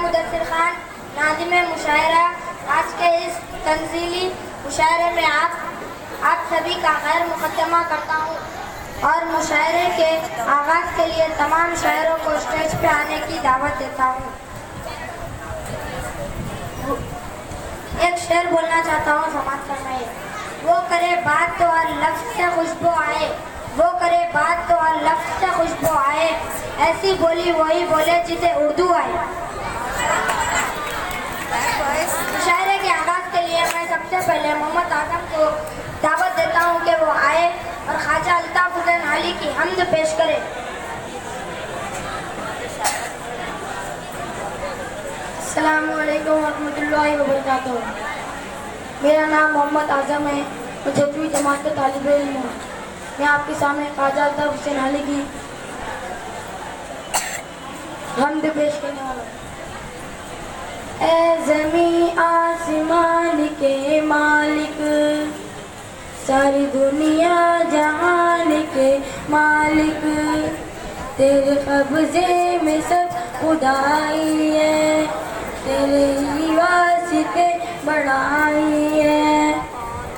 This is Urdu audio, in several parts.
مدثر خان ناظم مشاعرہ، آج کے اس تنزیلی مشاعرے میں آپ سبھی کا خیر مقدمہ کرتا ہوں اور مشاعرے کے آغاز کے لیے تمام شاعروں کو اسٹیج پہ آنے کی دعوت دیتا ہوں۔ ایک شعر بولنا چاہتا ہوں، سماعت فرمائیے۔ وہ کرے بات تو ہر لفظ سے خوشبو آئے، وہ کرے بات تو ہر لفظ سے خوشبو آئے، ایسی بولی وہی بولے جسے اردو آئے۔ مشاعرے کے آغاز کے لیے میں سب سے پہلے محمد اعظم کو دعوت دیتا ہوں کہ وہ آئے اور خواجہ الطاف حسین حالی کی حمد پیش کرے۔ السلام علیکم ورحمۃ اللہ وبرکاتہ۔ میرا نام محمد اعظم ہے، میں 6ویں جماعت کا طالب علم ہوں۔ میں آپ کے سامنے خواجہ الطاف حسین حالی کی حمد پیش کرنے والا ہوں۔ اے زمین آسمان کے مالک، ساری دنیا جہان کے مالک، تیرے قبضے میں سب خدائی ہے، تیرے ہی واسطے بڑائی ہے،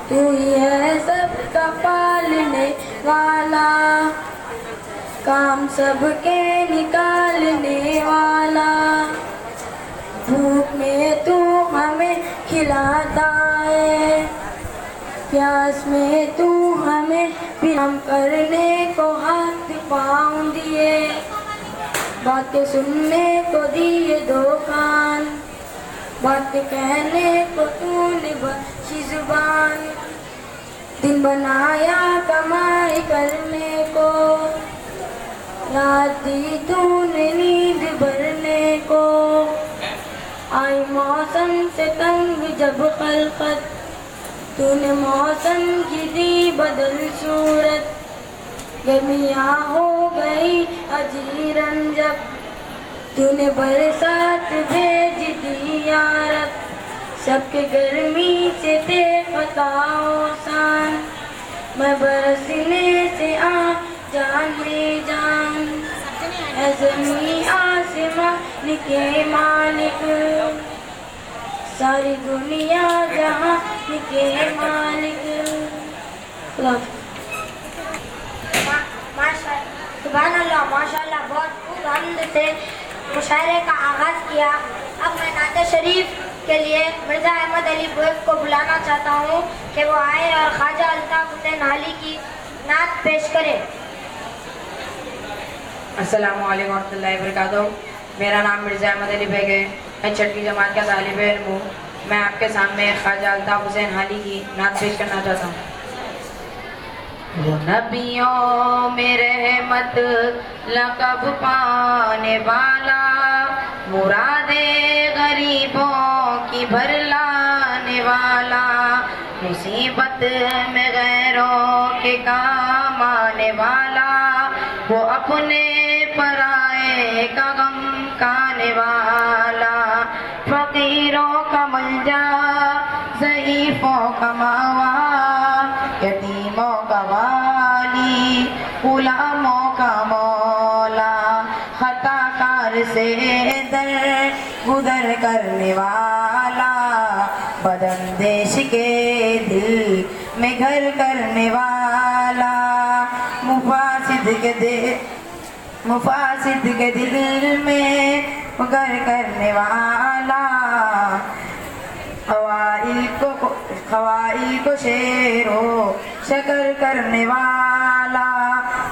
تو ہی ہے سب کا پالنے والا، کام سب کے نکالنے والا، بھوک میں تو ہمیں کھلاتا ہے، پیاس میں تو ہمیں ہم کرنے کو ہاتھ پاؤں دیے، باتیں سننے کو دیے دو کان، باتیں کہنے کو تو نے بخشی زبان، دن بنایا کمائی کرنے کو، رات دی تو نے نیند بھرنے کو، آئی موسم سے تنگ جب خلقت، تو نے موسم کی دی بدل صورت، گرمیاں ہو گئی اجی رنجب، تو نے برسات بھیج دی یارت، سب کے گرمی سے تھے خطاؤسان، میں برسنے سے جان میں جان، اے زمین آسمان کے مالک، ساری دنیا جہاں کے مالک۔ سبحان اللہ، ماشاء اللہ، بہت خوب حمد سے مشاعرے کا آغاز کیا۔ اب میں نعت شریف کے لیے مرزا احمد علی بویف کو بلانا چاہتا ہوں کہ وہ آئے اور خواجہ الطاف حسین حالی کی نعت پیش کرے۔ السلام علیکم ورحمۃ اللہ وبرکاتہ۔ میرا نام مرزا احمد علی بیگ ہے، میں 6ویں جماعت کا طالب علم ہوں۔ میں آپ کے سامنے خواجہ الطاف حسین حالی کی نعت پیش کرنا چاہتا ہوں۔ وہ نبیوں میں رحمت لقب پانے والا، مراد غریبوں کی بھر لانے والا، مصیبت میں غیروں کے کام آنے والا، وہ اپنے پرائے کا غم کھانے والا، فقیروں کا ملجا، ضعیفوں کا ماوا، یتیموں کا والی، غلاموں کا مولا، خطا کار سے در گزر کرنے والا، بداندیش کے دل میں گھر کرنے والا، مفاسد کے دل میں گھر کرنے والا، قوائل کو شیر و شکر کرنے والا،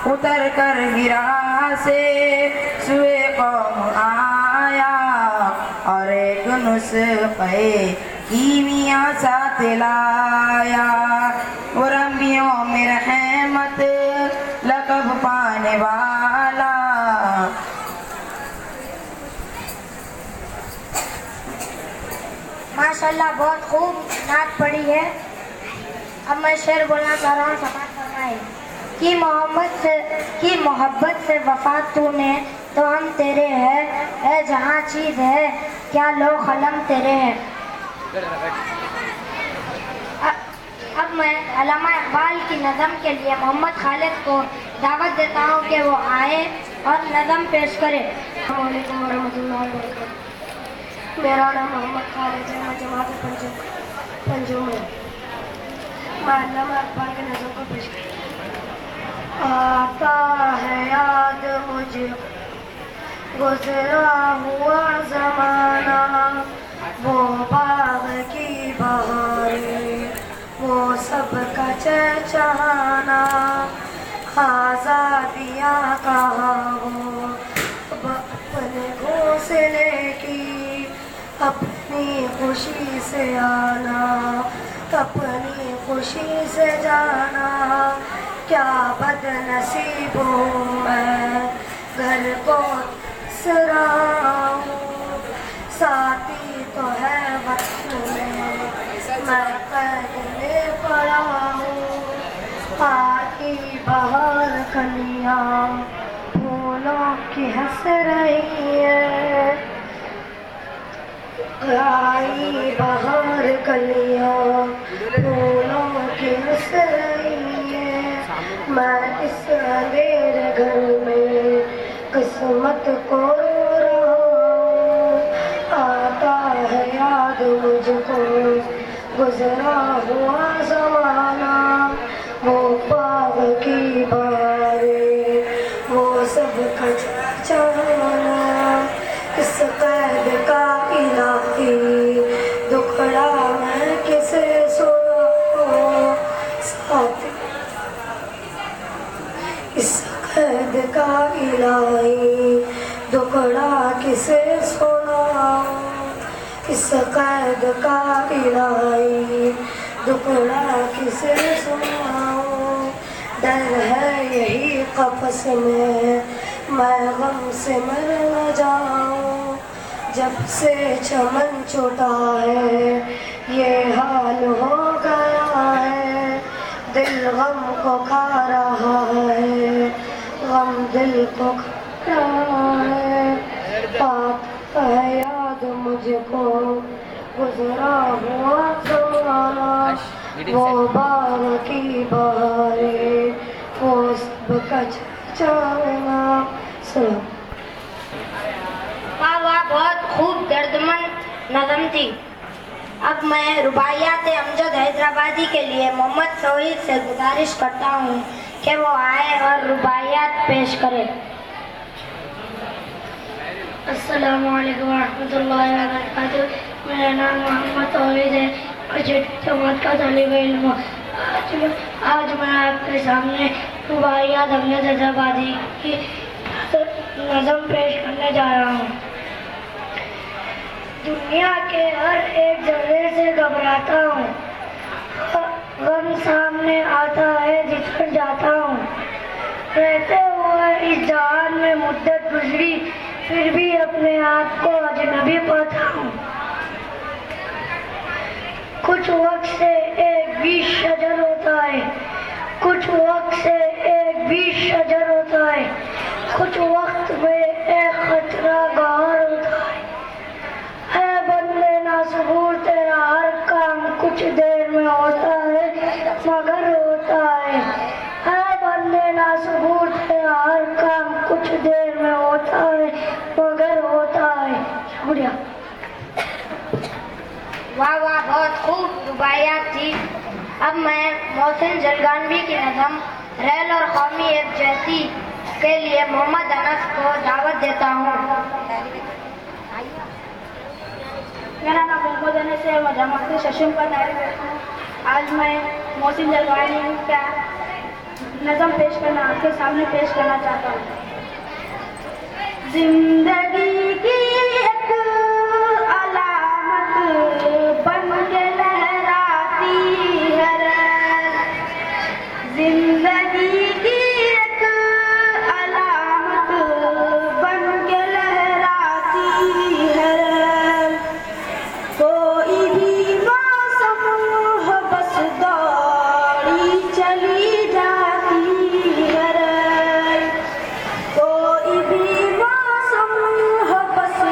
اتر کر ہرا سے سوئے قوم آیا، اور ایک نسخے کیمیا ساتھ لایا، وہ رنبیوں میں رحمت لقب پانے والا۔ ماشاءاللہ، بہت خوب نعت پڑھی ہے۔ اب میں شعر بولنا چاہ رہا ہوں، سماعت فرمائے۔ کی محبت سے وفا تو نے تو ہم تیرے ہیں، اے جہاں چیز ہے کیا لو قلم تیرے ہیں۔ اب میں علامہ اقبال کی نظم کے لیے محمد خالد کو دعوت دیتا ہوں کہ وہ آئے اور نظم پیش کرے۔ السلام علیکم ورحمۃ اللہ وبرکاتہ۔ میرا نام محمد خالد ہے، میں جماعت پنجم ہوں۔ میں علامہ اقبال کے نظم کو پیش کرتا ہوں۔ آتا ہے یاد مجھے گزرا ہوا زمانہ، وہ باغ کی بہاریں، وہ سب کا چہچہانا، آزادیاں کہاں وہ اب اپنے گھونسلے کی، اپنی خوشی سے آنا، اپنی خوشی سے جانا، کیا بد نصیب ہوں میں، گھر کو سراؤں، ساتھی تو ہے وطن میں قید میں پڑا ہوں، آئی بہار کلیاں پھولوں کی ہنس رہی ہے، آئی بہار کلیاں پھولوں کی ہنس رہی ہے، میں اس اندھیرے گھر میں قسمت کو رو رہا ہوں، آتا ہے یاد مجھ کو گزرا ہوا زمانہ، وہ باغ کی بہاریں، وہ سب کا چہچہانا، اس قید کا الہی دکھڑا میں کسے سناؤں، ساتھی اس قید کا الہی دکھڑا کسے سناؤں، اس قید کا الہی دکھڑا کسے سناؤں، ڈر ہے یہی قفس میں غم سے مر نہ جاؤں، جب سے چمن چھوٹا ہے یہ حال ہو گیا ہے، دل غم کو کھا رہا ہے، غم دل کو کھا رہا ہے، آتا ہے یاد مجھ کو گزرا ہوا زمانہ، وہ باغ کی بہاریں، وہ سب کا چہچہانا۔ سلام۔ واہ واہ، بہت خوب دردمند نظم تھی۔ اب میں رباعیات امجد حیدرآبادی کے لیے محمد توحید سے گزارش کرتا ہوں کہ وہ آئے اور رباعیات پیش کرے۔ السلام علیکم ورحمۃ اللہ وبرکاتہ۔ میرا نام محمد توحید ہے اور چھٹی جماعت کا طالب علم ہوں۔ آج میں آپ کے سامنے رباعیات امجد حیدرآبادی کی نظم پیش کرنے جا رہا ہوں۔ دنیا کے ہر ایک ذرے سے گھبراتا ہوں، غم سامنے آتا ہے جھٹک جاتا ہوں، رہتے ہوئے اس جہان میں مدت گزری پھر بھی اپنے آپ کو اجنبی پاتا ہوں، کچھ وقت سے ایک بیج شجر ہوتا ہے، کچھ وقت سے ایک بیج شجر ہوتا ہے، کچھ وقت میں ایک خطرہ گہر ہوتا ہے، اے بندے ناصبور تیرا ہر کام کچھ دیر میں ہوتا ہے مگر ہوتا ہے، اے بندے ناصبور تیرا ہر کام کچھ دیر میں ہوتا ہے مگر ہوتا ہے۔ شکریہ۔ واہ واہ، بہت خوب رباعیات تھی۔ اب میں محسن جلگانوی کی نظم ریل اور قومی یکجہتی کے لیے محمد انس کو دعوت دیتا ہوں۔ میرا نام محمد انس ہے، میں جامعہ ششم کا طالب علم ہوں۔ آج میں محسن جلگانوی کا نظم آپ کے سامنے پیش کرنا چاہتا ہوں۔ زندگی کی ایک علامت بن کے لہراتی ہے ریل، زندگی کی ایک علامت بن کے لہراتی ہے ریل، کوئی بھی موسم ہو بس دوڑی چلی جاتی ہے ریل، کوئی بھی موسم ہو بس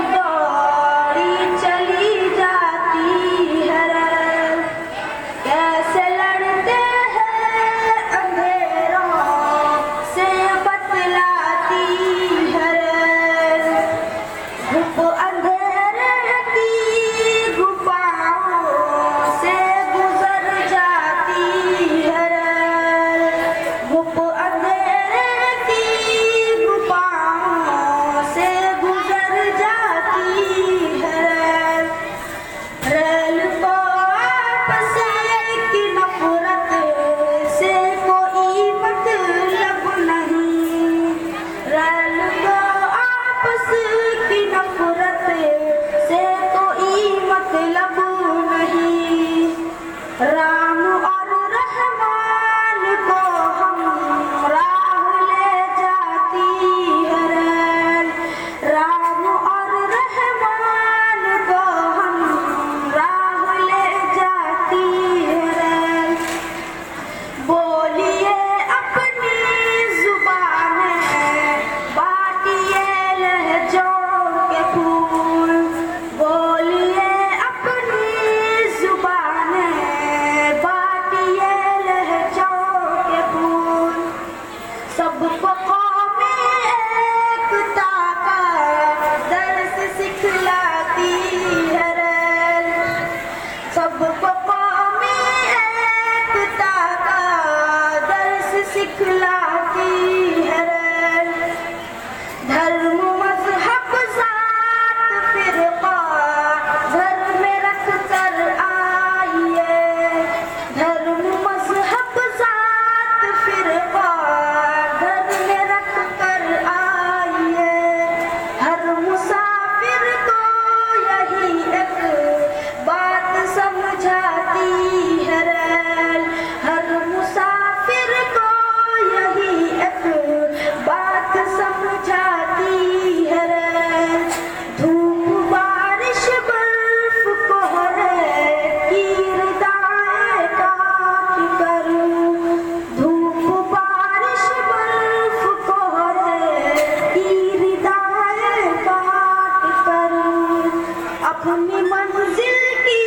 اپنی منزل کی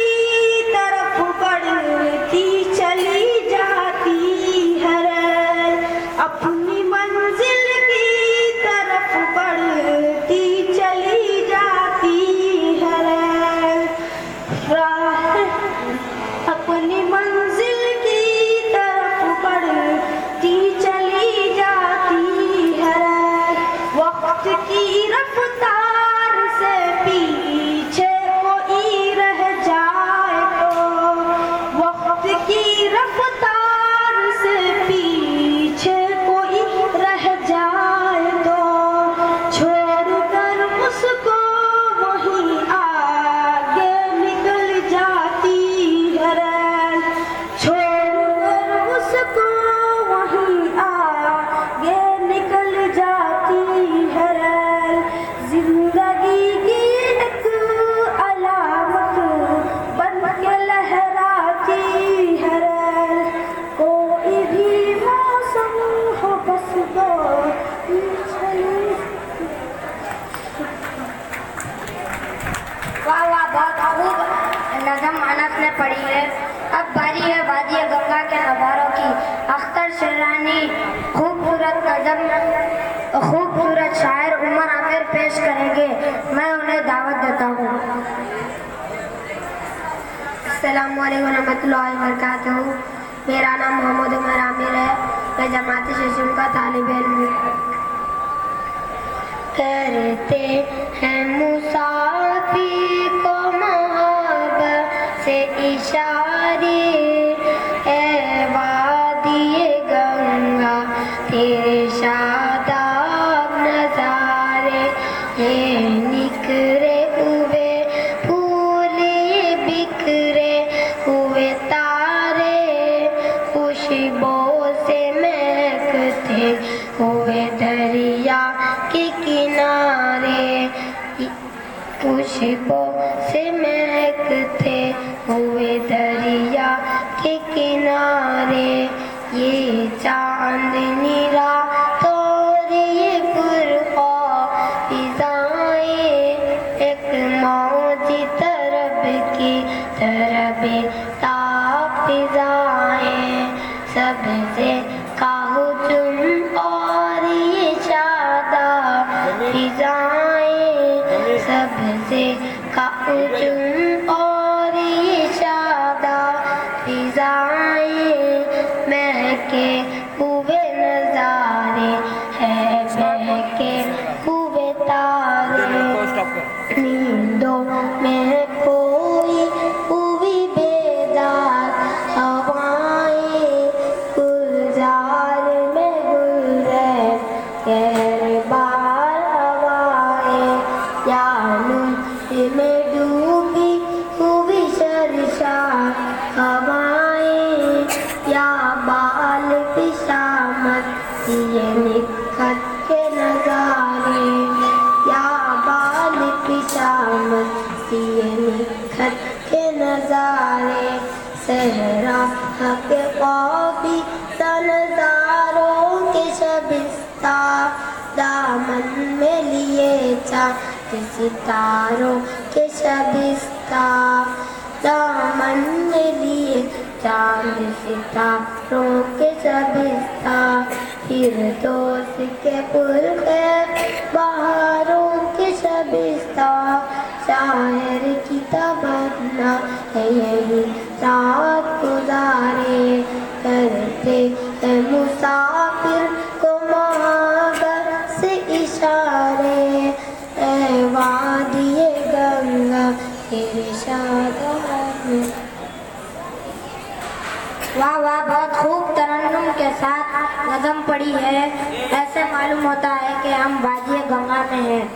طرف بڑھتی چلی جاتی ہے ریل، اپنی منزل کی طرف بڑھتی چلی جاتی ہے ریل، اپنی منزل کی طرف بڑھتی چلی جاتی ہے ریل، وقت کی رفتار سے پیچھے کوئی رہ جائے تو، وقت کی رفتار سے پیچھے کوئی رہ جائے تو، چھوڑ کر اس کو وہیں آگے نکل جاتی ہے ریل، چھوڑ کر اس کو وہیں آگے نکل جاتی ہے ریل، زندگی کی ایک علامت بن کے لہراتی ہے ریل، کوئی بھی موسم ہو بس دو واہ واہ، بہت خوب نظم انس نے پڑھی ہے۔ اب باری ہے وادی گنگا کے نظاروں کی۔ اختر شیرانی خوبصورت نظم خوبصورت شاعر عمر عامر پیش کریں گے، میں انہیں دعوت دیتا ہوں۔ السلام علیکم ورحمۃ اللہ وبرکاتہ۔ میرا نام محمد عمر عامر ہے، میں جماعت ششم کا طالب علم ہوں۔ کرتے ہیں مسافر کو محبت سے اشارے، اے وادی گنگا تیرے شاداب نظارے، یہ نکھرے ہوئے پھول یہ بکھرے ہوئے تارے، خوشبو سے مہکتے ہوئے دریا کے کنارے، خوشبو سے مہکتے ہوئے دریا کے کنارے، یہ چاندنی رات اور یہ پرخوف فضائیں، ایک موج طرب کی طرب تاب فضائیں، سب سے کہو تم اور یہ شاداب فضائیں، سب سے کہو تم اور یہ شاداب فضائیں، مہکے ہوئے نظارے ہے بہکے ہوئے تارے، نیندوں میں کوئی ہوئی بیدار ہوائیں، گلزار میں گل رہے کہربار ہوائیں، یا نور میں ڈوبی ہوئی شرشار ہوائیں، یا بال پشامت یہ نکھر کے نظارے، یا بال پشامت یہ نکھر کے نظارے، صحرا حق خوابی نظاروں کے شبستہ، دامن میں لیے چاند ستاروں کے شبستہ، دامن میں لیے چاند ستاروں کے شبستہ، فردوس کے پرخیر بہاروں کے شبستہ، شاعر کی تمنا ہے یہی رات گزارے، کرتے ہیں مسافر کو محبت سے اشارے، اے وادی گنگا تیرے شاداب۔ واہ واہ، بہت خوب ترنم کے ساتھ نظم پڑھی ہے، ایسے معلوم ہوتا ہے کہ ہم وادی گنگا میں ہیں۔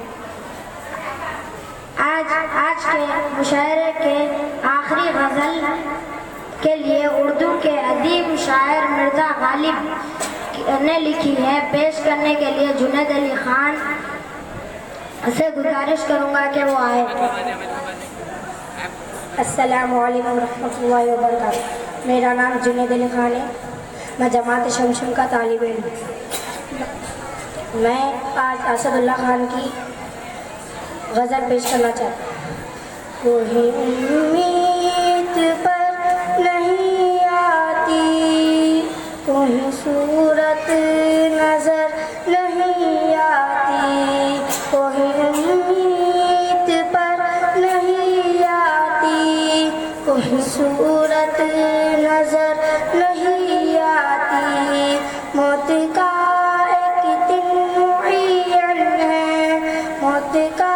آج کے مشاعرے کے آخری غزل کے لیے اردو کے ادیب شاعر مرزا غالب نے لکھی ہے، پیش کرنے کے لیے جنید علی خان سے گزارش کروں گا کہ وہ آئے۔ السلام علیکم ورحمۃ اللہ وبرکاتہ۔ میرا نام جنید علی خان ہے، میں جماعت شمشم کا طالب علم ہوں۔ میں آج اسد اللہ خان کی غزل پیش کرنا چاہتا ہوں۔ کوئی امید پر نہیں آتی، کوئی صورت نظر نہیں آتی، کوئی امید پر نہیں آتی، کوئی صورت نظر نہیں آتی، موت کا ایک دن معین ہے، موت کا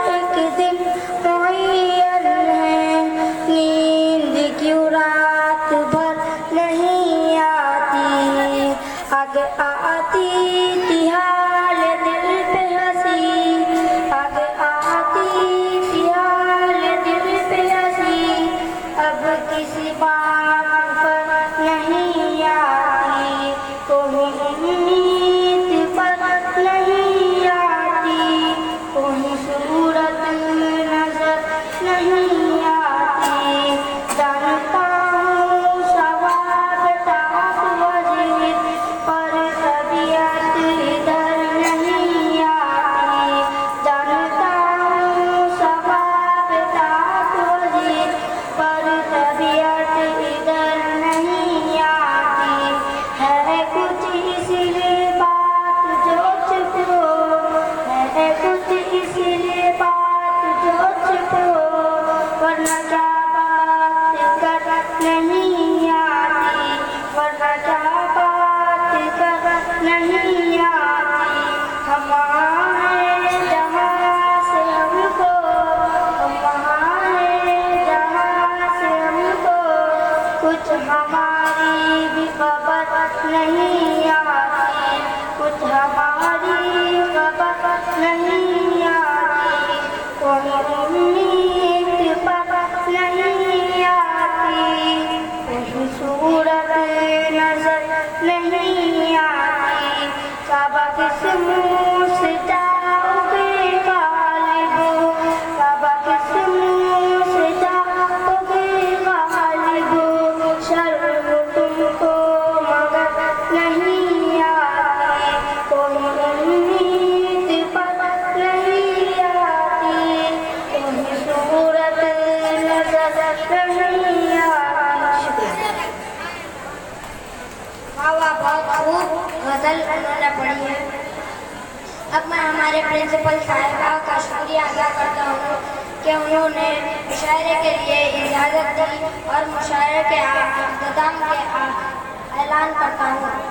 ایک دن معین ہے، نیند کیوں رات بھر نہیں آتی، آگے آتی تھی حال دل پہ ہنسی، آگے آتی تھی حال دل پہ ہنسی، اب کسی بات پر نہیں آتی، کوئی امید پر نہیں آتی، کوئی صورت نظر نہیں آتی، جانتا ہوں ثواب تاپ وزیر پر طبیعت ادھر نہیں آتی، جانتا ہوں ثواب تاپ وزیر پر طبیعت ادھر نہیں آتی، ہے کچھ اس لیے بات جو چپ ہو، ہے کچھ اس لیے بات جو چپ ہو، ورنہ کیا بات کر نہیں آتی، ورنہ کیا بات کر نہیں آتی، ہم آئے جہاں سے ہم کو، ہم آئے جہاں سے ہم کو، کچھ ہماری بھی خبر نہیں آتی، کچھ ہماری خبر نہیں آتی، کوئی امید پر نہیں آتی، کوئی صورت نظر نہیں آتی، کعبہ کس منہ سے جاؤ گے غالب، کعبہ کس منہ سے جاؤ گے غالب، شرم تم کو مگر نہیں آتی، کوئی امید پر نہیں آتی، کوئی صورت نظر نہیں آتی۔ شکریہ۔ بہت خوب غزل انہوں نے پڑھی ہے۔ اب میں ہمارے پرنسپل صاحبہ کا شکریہ ادا کرتا ہوں کہ انہوں نے مشاعرے کے لیے اجازت دی اور مشاعرے کے اختتام کے اعلان کرتا ہوں۔